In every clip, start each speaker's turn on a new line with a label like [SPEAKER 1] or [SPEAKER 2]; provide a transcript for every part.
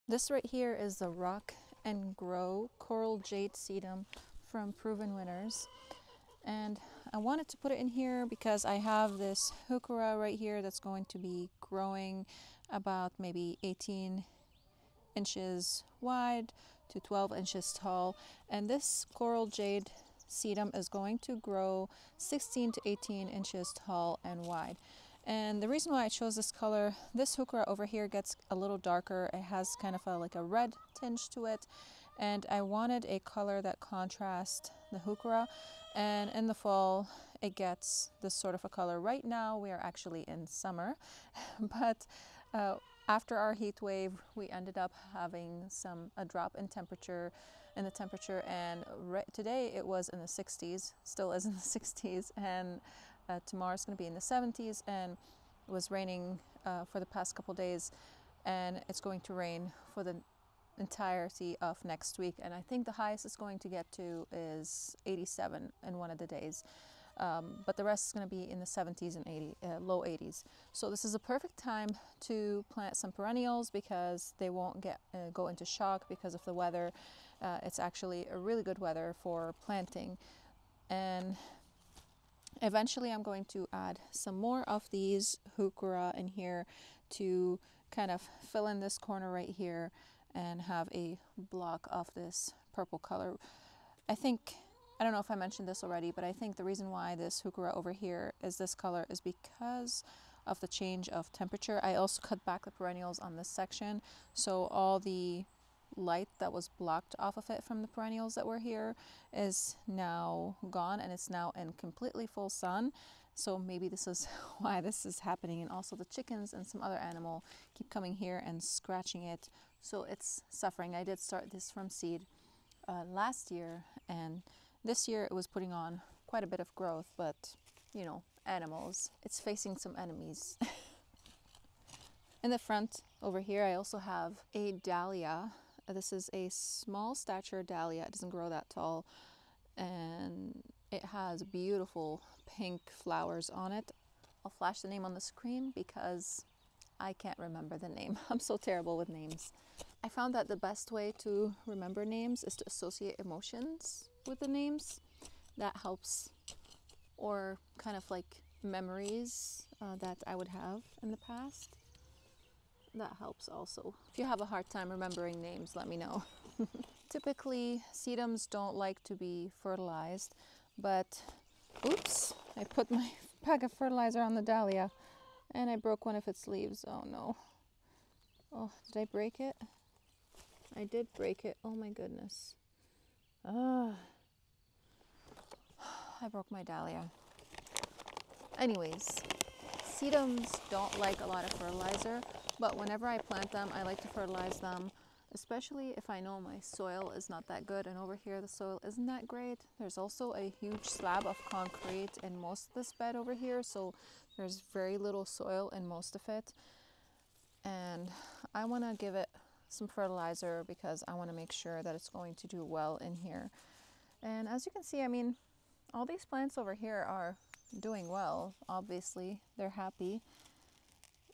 [SPEAKER 1] This right here is the Rock and Grow Coral Jade Sedum from Proven Winners. And I wanted to put it in here because I have this heuchera right here that's going to be growing about maybe 18 inches wide to 12 inches tall. And this Coral Jade Sedum is going to grow 16 to 18 inches tall and wide. And the reason why I chose this color, this heuchera over here gets a little darker. It has kind of like a red tinge to it. And I wanted a color that contrasts the heuchera. And in the fall, it gets this sort of a color. Right now, we are actually in summer. But after our heat wave, we ended up having a drop in temperature, and today it was in the 60s, still is in the 60s, and tomorrow's going to be in the 70s, and it was raining for the past couple days, and it's going to rain for the entirety of next week, and I think the highest it's going to get to is 87 in one of the days. But the rest is going to be in the 70s and low 80s. So this is a perfect time to plant some perennials because they won't go into shock because of the weather. It's actually a really good weather for planting. And eventually I'm going to add some more of these heuchera in here to kind of fill in this corner right here and have a block of this purple color. I don't know if I mentioned this already, but I think the reason why this heuchera over here is this color is because of the change of temperature. I also cut back the perennials on this section, so all the light that was blocked off of it from the perennials that were here is now gone, and it's now in completely full sun. So maybe this is why this is happening. And also the chickens and some other animal keep coming here and scratching it, so it's suffering. I did start this from seed last year, and this year it was putting on quite a bit of growth, but you know, animals, it's facing some enemies. In the front over here, I also have a dahlia. This is a small stature dahlia. It doesn't grow that tall, and it has beautiful pink flowers on it. I'll flash the name on the screen because I can't remember the name. I'm so terrible with names. I found that the best way to remember names is to associate emotions with the names. That helps, or kind of like memories that I would have in the past. That helps also. If you have a hard time remembering names, let me know. Typically, sedums don't like to be fertilized, but oops, I put my pack of fertilizer on the dahlia and I broke one of its leaves. Oh no. Oh, did I break it? I did break it. Oh my goodness. Ah. I broke my dahlia. Anyways, sedums don't like a lot of fertilizer, but whenever I plant them, I like to fertilize them, especially if I know my soil is not that good. And over here, the soil isn't that great. There's also a huge slab of concrete in most of this bed over here, so there's very little soil in most of it. And I want to give it some fertilizer because I want to make sure that it's going to do well in here. And as you can see, I mean, all these plants over here are doing well. Obviously, they're happy,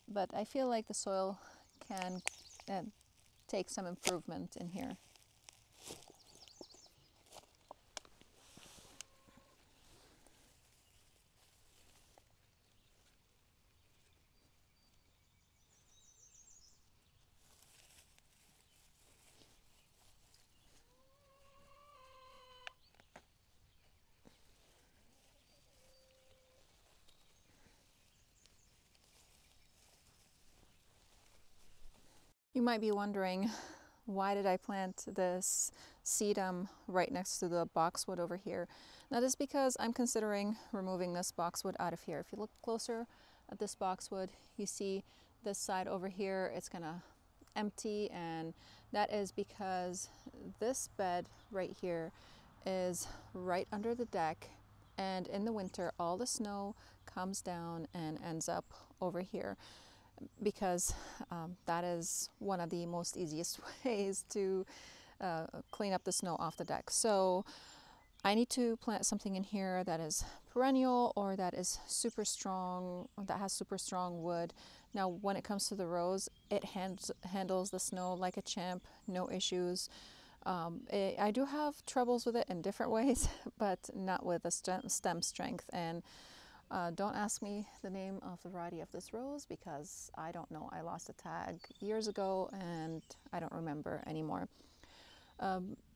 [SPEAKER 1] but I feel like the soil can take some improvement in here. You might be wondering, why did I plant this sedum right next to the boxwood over here? Now this is because I'm considering removing this boxwood out of here. If you look closer at this boxwood, you see this side over here, it's gonna empty, and that is because this bed right here is right under the deck, and in the winter all the snow comes down and ends up over here, because that is one of the most easiest ways to clean up the snow off the deck. So I need to plant something in here that is perennial or that is super strong, that has super strong wood. Now, when it comes to the rose, it handles the snow like a champ, no issues. I do have troubles with it in different ways, but not with the stem strength. And don't ask me the name of the variety of this rose because I don't know. I lost a tag years ago and I don't remember anymore.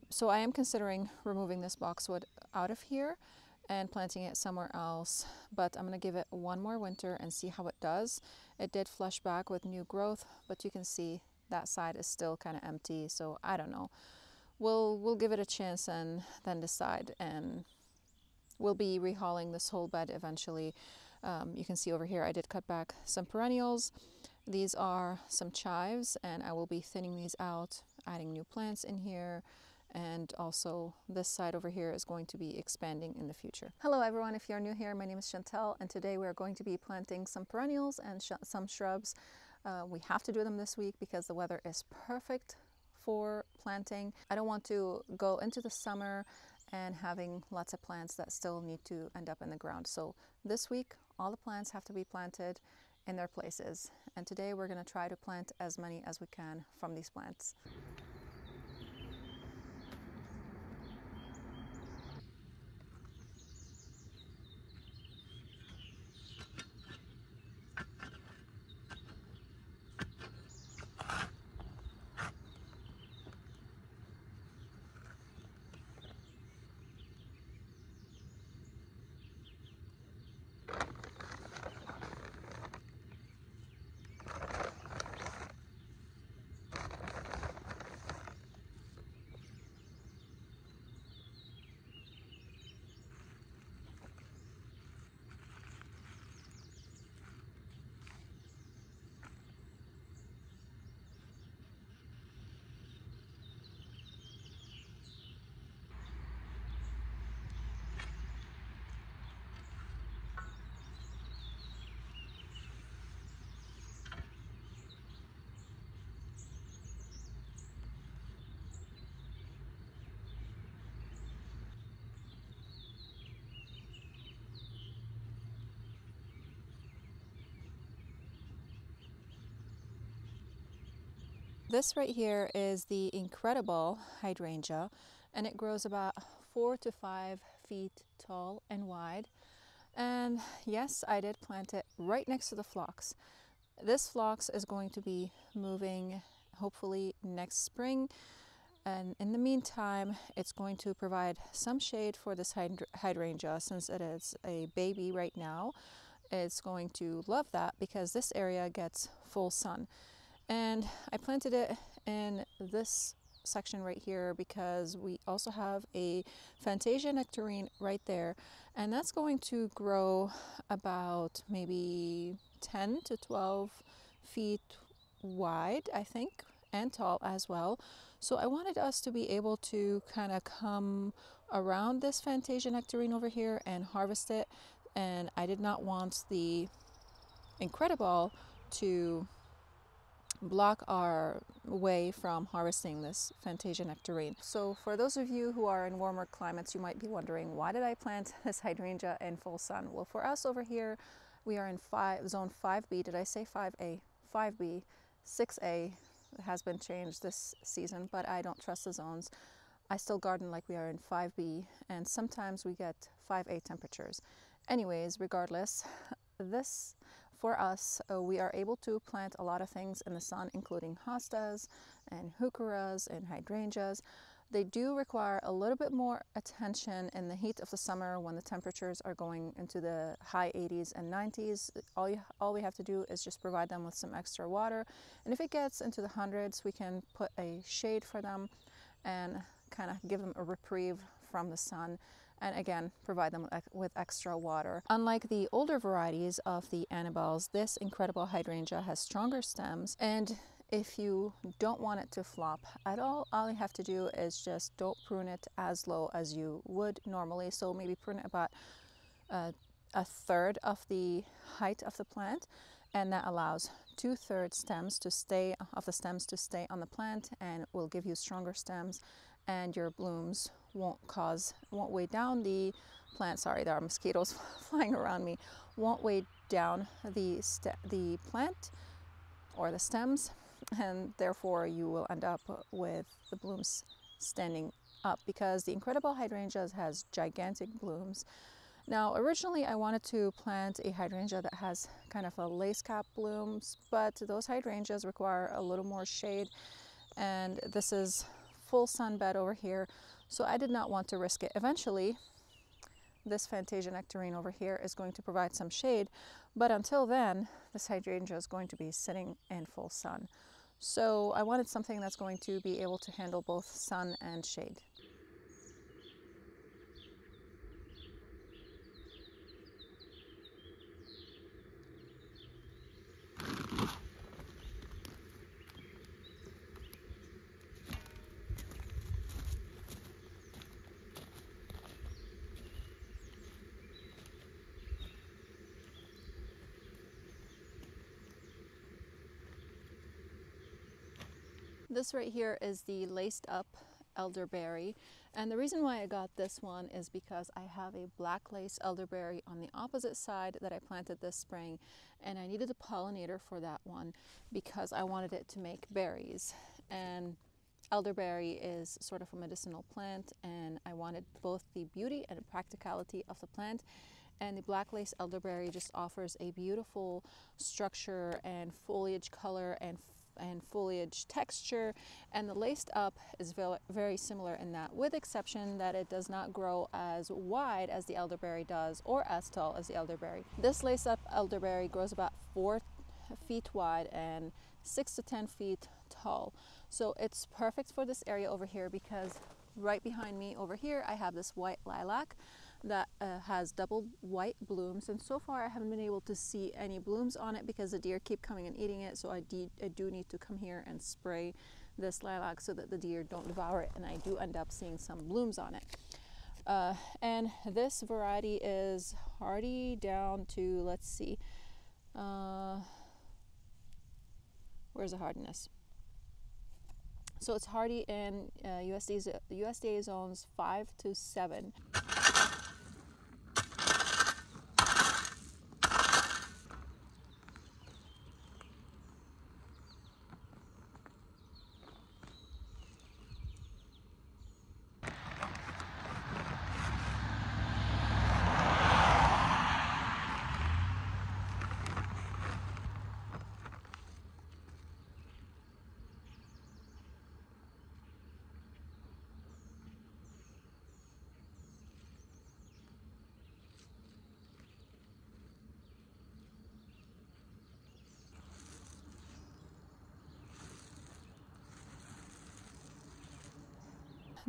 [SPEAKER 1] So I am considering removing this boxwood out of here and planting it somewhere else, but I'm going to give it one more winter and see how it does. It did flush back with new growth, but you can see that side is still kind of empty, so I don't know. We'll give it a chance and then decide, and we'll be rehauling this whole bed eventually. You can see over here I did cut back some perennials. These are some chives, and I will be thinning these out, adding new plants in here. And also this side over here is going to be expanding in the future. Hello everyone, if you're new here, my name is Chantel, and today we're going to be planting some perennials and some shrubs. We have to do them this week because the weather is perfect for planting. I don't want to go into the summer and having lots of plants that still need to end up in the ground. So this week, all the plants have to be planted in their places. And today we're going to try to plant as many as we can from these plants. This right here is the incredible hydrangea, and it grows about 4 to 5 feet tall and wide. And yes, I did plant it right next to the phlox. This phlox is going to be moving hopefully next spring, and in the meantime it's going to provide some shade for this hydrangea. Since it is a baby right now, it's going to love that because this area gets full sun. And I planted it in this section right here because we also have a Fantasia nectarine right there, and that's going to grow about maybe 10 to 12 feet wide, I think, and tall as well. So I wanted us to be able to kind of come around this Fantasia nectarine over here and harvest it, and I did not want the incredible to block our way from harvesting this Fantasia nectarine. So for those of you who are in warmer climates, you might be wondering, why did I plant this hydrangea in full sun? Well, for us over here, we are in zone 5B. Did I say 5A? 5B. 6A has been changed this season, but I don't trust the zones. I still garden like we are in 5B, and sometimes we get 5A temperatures. Anyways, regardless, this for us, we are able to plant a lot of things in the sun, including hostas and heucheras and hydrangeas. They do require a little bit more attention in the heat of the summer when the temperatures are going into the high 80s and 90s. All we have to do is just provide them with some extra water. And if it gets into the hundreds, we can put a shade for them and kind of give them a reprieve from the sun. And again, provide them with extra water. Unlike the older varieties of the Annabelles, this incredible hydrangea has stronger stems, and if you don't want it to flop at all you have to do is just don't prune it as low as you would normally. So maybe prune it about a third of the height of the plant, and that allows 2/3 stems to stay on the plant and will give you stronger stems and your blooms won't weigh down the plant. Sorry, there are mosquitoes flying around me. Won't weigh down the plant or the stems, and therefore you will end up with the blooms standing up, because the Incredible Hydrangeas has gigantic blooms. Now, originally I wanted to plant a hydrangea that has kind of a lace cap blooms, but those hydrangeas require a little more shade, and this is full sunbed over here, so I did not want to risk it. Eventually, this Fantasia nectarine over here is going to provide some shade, but until then, this hydrangea is going to be sitting in full sun. So I wanted something that's going to be able to handle both sun and shade. This right here is the laced up elderberry, and the reason why I got this one is because I have a black lace elderberry on the opposite side that I planted this spring, and I needed a pollinator for that one because I wanted it to make berries. And elderberry is sort of a medicinal plant, and I wanted both the beauty and the practicality of the plant. And the black lace elderberry just offers a beautiful structure and foliage color and foliage texture, and the laced up is very similar in that, with exception that it does not grow as wide as the elderberry does or as tall as the elderberry. This laced up elderberry grows about 4 feet wide and 6 to 10 feet tall, so it's perfect for this area over here, because right behind me over here I have this white lilac that has double white blooms, and so far I haven't been able to see any blooms on it because the deer keep coming and eating it, so I do need to come here and spray this lilac so that the deer don't devour it, and I do end up seeing some blooms on it. And this variety is hardy down to, let's see, where's the hardiness? So it's hardy in USDA zones 5 to 7.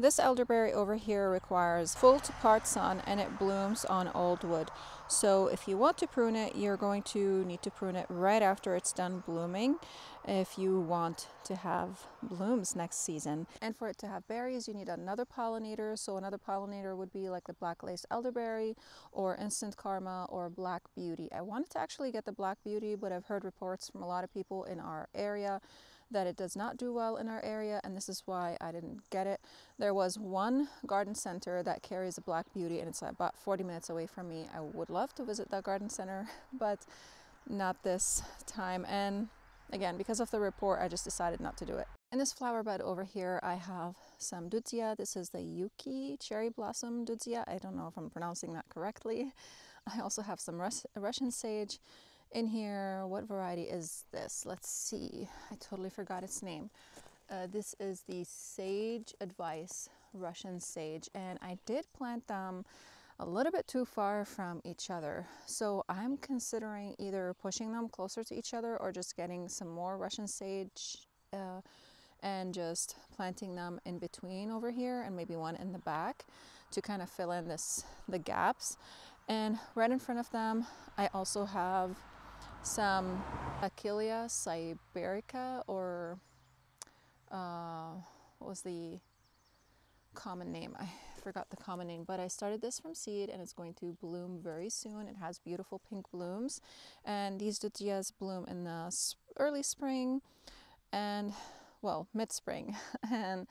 [SPEAKER 1] This elderberry over here requires full to part sun, and it blooms on old wood. So if you want to prune it, you're going to need to prune it right after it's done blooming if you want to have blooms next season. And for it to have berries, you need another pollinator. So another pollinator would be like the black lace elderberry or instant karma or black beauty. I wanted to actually get the black beauty, but I've heard reports from a lot of people in our area that it does not do well in our area, and this is why I didn't get it. There was one garden center that carries a black beauty, and it's about 40 minutes away from me. I would love to visit that garden center, but not this time. And again, because of the report, I just decided not to do it. In this flower bed over here, I have some Dudzia. This is the Yuki cherry blossom Dudzia. I don't know if I'm pronouncing that correctly. I also have some Russian sage in here. What variety is this? Let's see. I totally forgot its name. This is the Sage Advice Russian sage, and I did plant them a little bit too far from each other. So I'm considering either pushing them closer to each other or just getting some more Russian sage and just planting them in between over here, and maybe one in the back to kind of fill in the gaps. And right in front of them, I also have some Achillea siberica, or what was the common name? I forgot the common name, but I started this from seed and it's going to bloom very soon. It has beautiful pink blooms, and these Dudzias bloom in the early spring and, well, mid-spring, and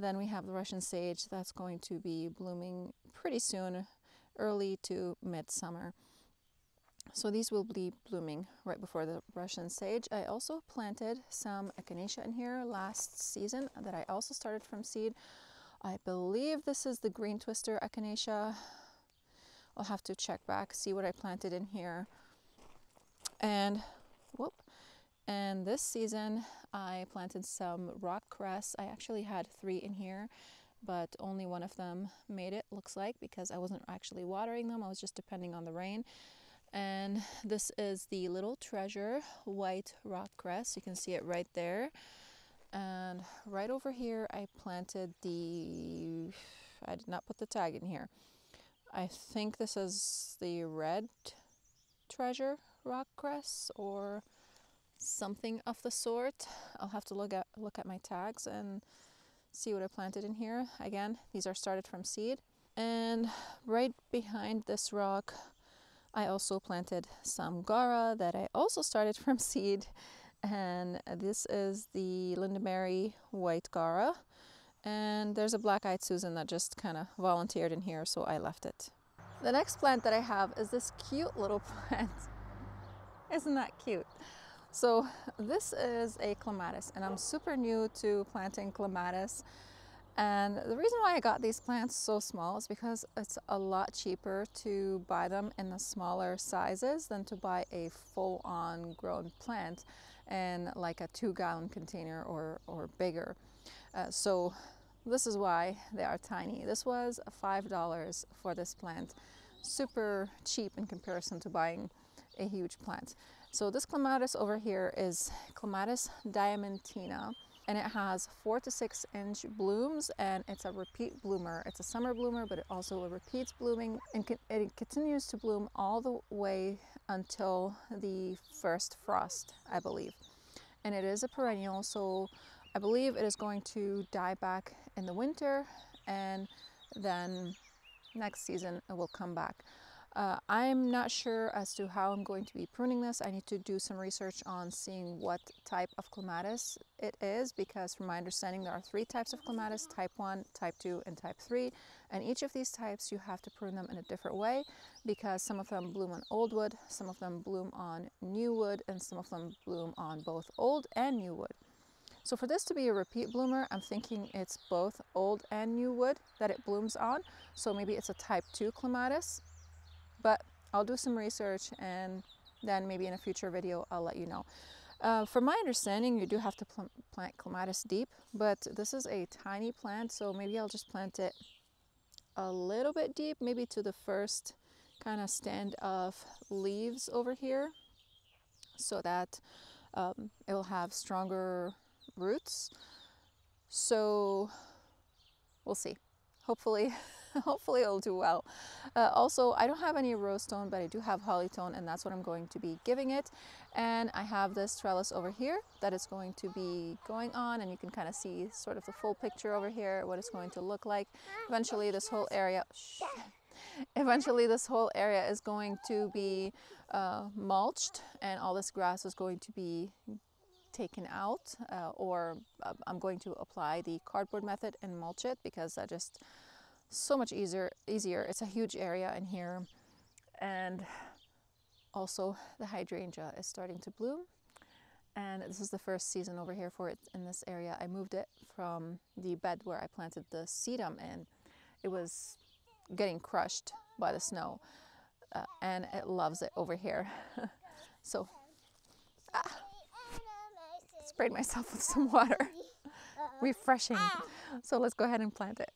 [SPEAKER 1] then we have the Russian sage that's going to be blooming pretty soon, early to midsummer. So these will be blooming right before the Russian sage. I also planted some echinacea in here last season that I also started from seed. I believe this is the green twister echinacea. I'll have to check back, see what I planted in here. And whoop. And this season I planted some rock cress. I actually had 3 in here, but only one of them made it, looks like, because I wasn't actually watering them. I was just depending on the rain. And this is the Little Treasure white rock cress. You can see it right there. And right over here I planted the, I did not put the tag in here. I think this is the Red Treasure rock cress or something of the sort. I'll have to look at my tags and see what I planted in here. Again, these are started from seed. And right behind this rock I also planted some Gara that I also started from seed, and this is the Lingonberry white Gara, and there's a black-eyed Susan that just kind of volunteered in here, so I left it. The next plant that I have is this cute little plant. Isn't that cute? So this is a Clematis, and I'm super new to planting Clematis. And the reason why I got these plants so small is because it's a lot cheaper to buy them in the smaller sizes than to buy a full-on grown plant in like a 2-gallon container or bigger. So this is why they are tiny. This was $5 for this plant. Super cheap in comparison to buying a huge plant. So this Clematis over here is Clematis diamantina. And it has 4 to 6 inch blooms, and it's a repeat bloomer. It's a summer bloomer, but it also repeats blooming, and it continues to bloom all the way until the first frost, I believe. And it is a perennial, so I believe it is going to die back in the winter, and then next season it will come back. I'm not sure as to how I'm going to be pruning this. I need to do some research on seeing what type of Clematis it is, because from my understanding there are 3 types of Clematis: type 1, type 2, and type 3. And each of these types you have to prune them in a different way, because some of them bloom on old wood, some of them bloom on new wood, and some of them bloom on both old and new wood. So for this to be a repeat bloomer, I'm thinking it's both old and new wood that it blooms on. So maybe it's a type 2 Clematis. But I'll do some research, and then maybe in a future video I'll let you know. From my understanding, you do have to plant Clematis deep, but this is a tiny plant, so maybe I'll just plant it a little bit deep, maybe to the first kind of stand of leaves over here, so that it will have stronger roots. So we'll see. Hopefully it'll do well. Also, I don't have any rose stone, but I do have holly stone, and that's what I'm going to be giving it. And I have this trellis over here that is going to be going on, and you can kind of see sort of the full picture over here, what it's going to look like. Eventually this whole area is going to be mulched, and all this grass is going to be taken out, or I'm going to apply the cardboard method and mulch it, because that just so much easier. It's a huge area in here. And also the hydrangea is starting to bloom, and this is the first season over here for it in this area. I moved it from the bed where I planted the sedum, and it was getting crushed by the snow, and it loves it over here. So sprayed myself with some water. Refreshing. So let's go ahead and plant it.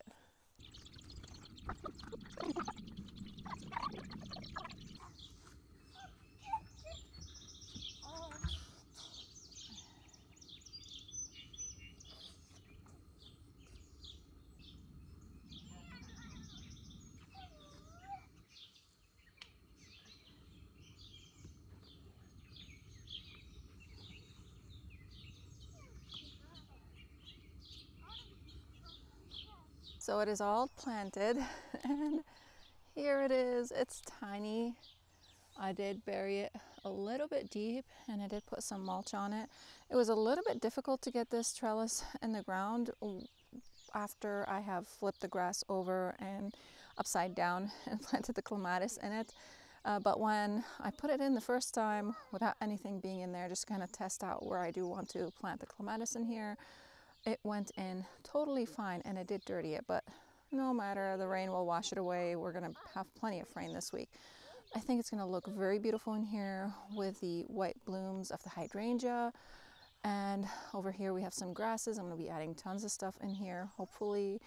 [SPEAKER 1] So it is all planted, and here it is. It's tiny. I did bury it a little bit deep, and I did put some mulch on it. It was a little bit difficult to get this trellis in the ground. after I have flipped the grass over and upside down and planted the clematis in it. But when I put it in the first time without anything being in there, just kind of test out where I do want to plant the clematis in here, it went in totally fine, and it did dirty it, but no matter, the rain will wash it away. We're gonna have plenty of rain this week. I think it's gonna look very beautiful in here with the white blooms of the hydrangea. And over here we have some grasses. I'm gonna be adding tons of stuff in here, hopefully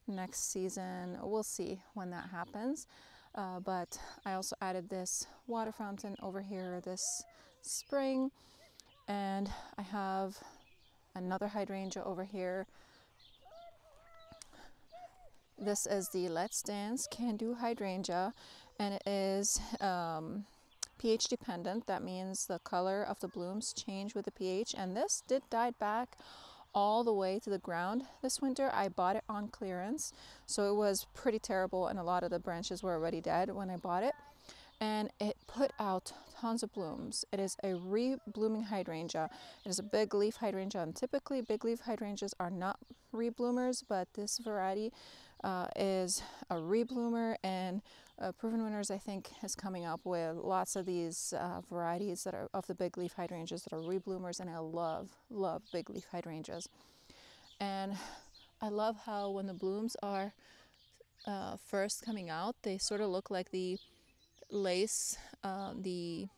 [SPEAKER 1] next season. We'll see when that happens. But I also added this water fountain over here this spring, and I have another hydrangea over here. This is the Let's Dance Can Do hydrangea, and it is pH dependent. That means the color of the blooms change with the pH, and this did die back all the way to the ground this winter. I bought it on clearance, so it was pretty terrible, and a lot of the branches were already dead when I bought it, and it put out tons of blooms. It is a re-blooming hydrangea. It is a big leaf hydrangea, and typically big leaf hydrangeas are not re-bloomers, but this variety is a rebloomer, and Proven Winners, I think, is coming up with lots of these varieties that are of the big leaf hydrangeas that are rebloomers, and I love big leaf hydrangeas. And I love how when the blooms are first coming out, they sort of look like the lace, the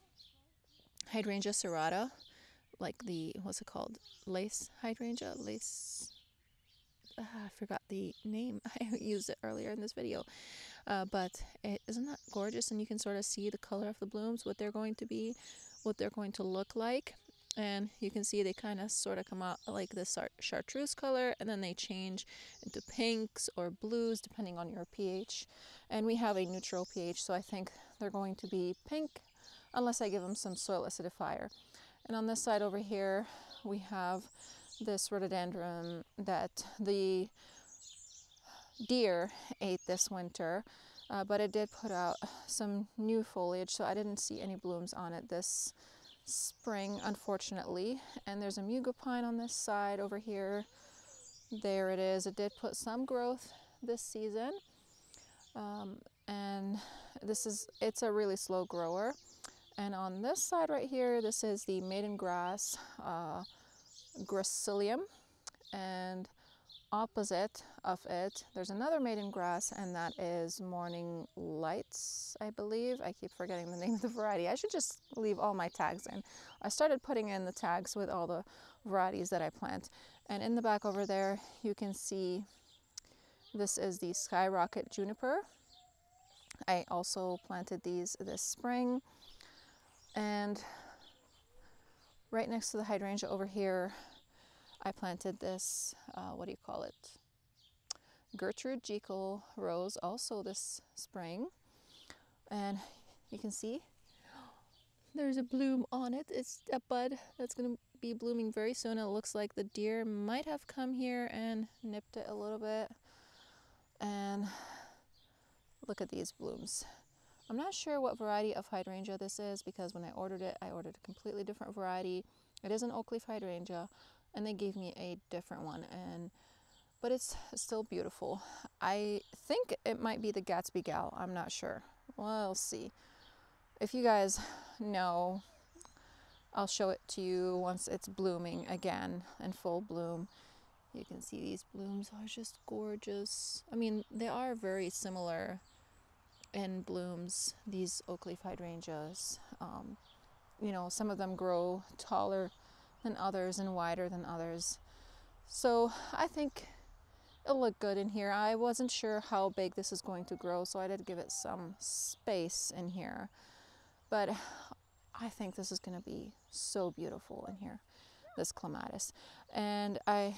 [SPEAKER 1] Hydrangea serrata, like the, what's it called? Lace hydrangea? Lace, I forgot the name. I used it earlier in this video. But isn't that gorgeous? And you can sort of see the color of the blooms, what they're going to be, what they're going to look like. And you can see they kind of sort of come out like this chartreuse color, and then they change into pinks or blues depending on your pH. And we have a neutral pH, so I think they're going to be pink unless I give them some soil acidifier. And on this side over here, we have this rhododendron that the deer ate this winter, but it did put out some new foliage, so I didn't see any blooms on it this spring, unfortunately. And there's a mugo pine on this side over here. There it is. It did put some growth this season, and it's a really slow grower. And on this side right here, this is the maiden grass, Gracilium, and opposite of it there's another maiden grass, and that is Morning Lights, I believe. I keep forgetting the name of the variety. I should just leave all my tags in. I started putting in the tags with all the varieties that I plant. And in the back over there you can see this is the Skyrocket Juniper. I also planted these this spring. And right next to the hydrangea over here, I planted this, what do you call it? Gertrude Jekyll rose, also this spring. And you can see there's a bloom on it. It's a bud that's going to be blooming very soon. It looks like the deer might have come here and nipped it a little bit. And look at these blooms. I'm not sure what variety of hydrangea this is, because when I ordered it, I ordered a completely different variety. It is an oak leaf hydrangea, and they gave me a different one, but it's still beautiful. I think it might be the Gatsby Gal. I'm not sure. We'll see. If you guys know, I'll show it to you once it's blooming again in full bloom. You can see these blooms are just gorgeous. I mean, they are very similar in blooms, these oak leaf hydrangeas. You know, some of them grow taller than others and wider than others. So I think it'll look good in here. I wasn't sure how big this is going to grow, so I did give it some space in here. But I think this is going to be so beautiful in here, this clematis. And I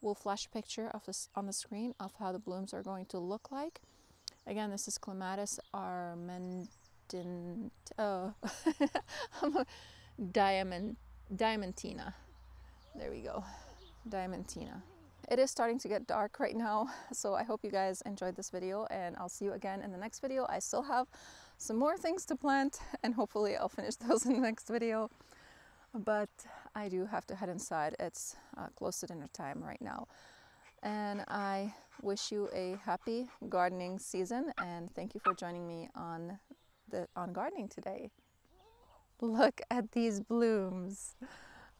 [SPEAKER 1] will flash a picture of this on the screen of how the blooms are going to look like. Again, this is Clematis diamantina. There we go, diamantina. It is starting to get dark right now, so I hope you guys enjoyed this video, and I'll see you again in the next video. I still have some more things to plant, and hopefully I'll finish those in the next video. But I do have to head inside. It's close to dinner time right now. and I wish you a happy gardening season, and thank you for joining me on gardening today. Look at these blooms.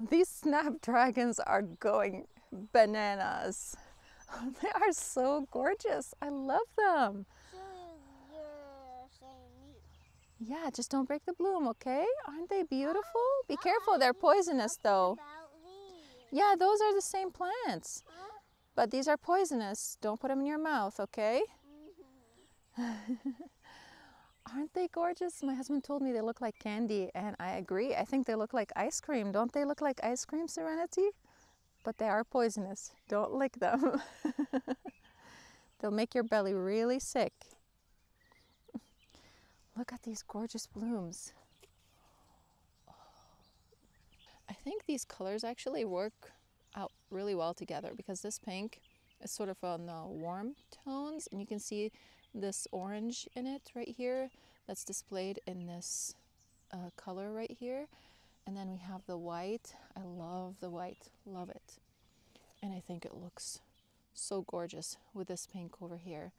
[SPEAKER 1] These snapdragons are going bananas. They are so gorgeous. I love them.
[SPEAKER 2] So you're saying me?
[SPEAKER 1] Yeah, just don't break the bloom, okay? Aren't they beautiful? Be careful, they're poisonous though.
[SPEAKER 2] About these.
[SPEAKER 1] Yeah, those are the same plants.
[SPEAKER 2] Huh?
[SPEAKER 1] But these are poisonous. Don't put them in your mouth, okay? Aren't they gorgeous? My husband told me they look like candy, and I agree. I think they look like ice cream. Don't they look like ice cream, Serenity? But they are poisonous. Don't lick them. They'll make your belly really sick. Look at these gorgeous blooms. I think these colors actually work out really well together because this pink is sort of on the warm tones, and you can see this orange in it right here that's displayed in this color right here. And then we have the white. I love the white, love it. And I think it looks so gorgeous with this pink over here.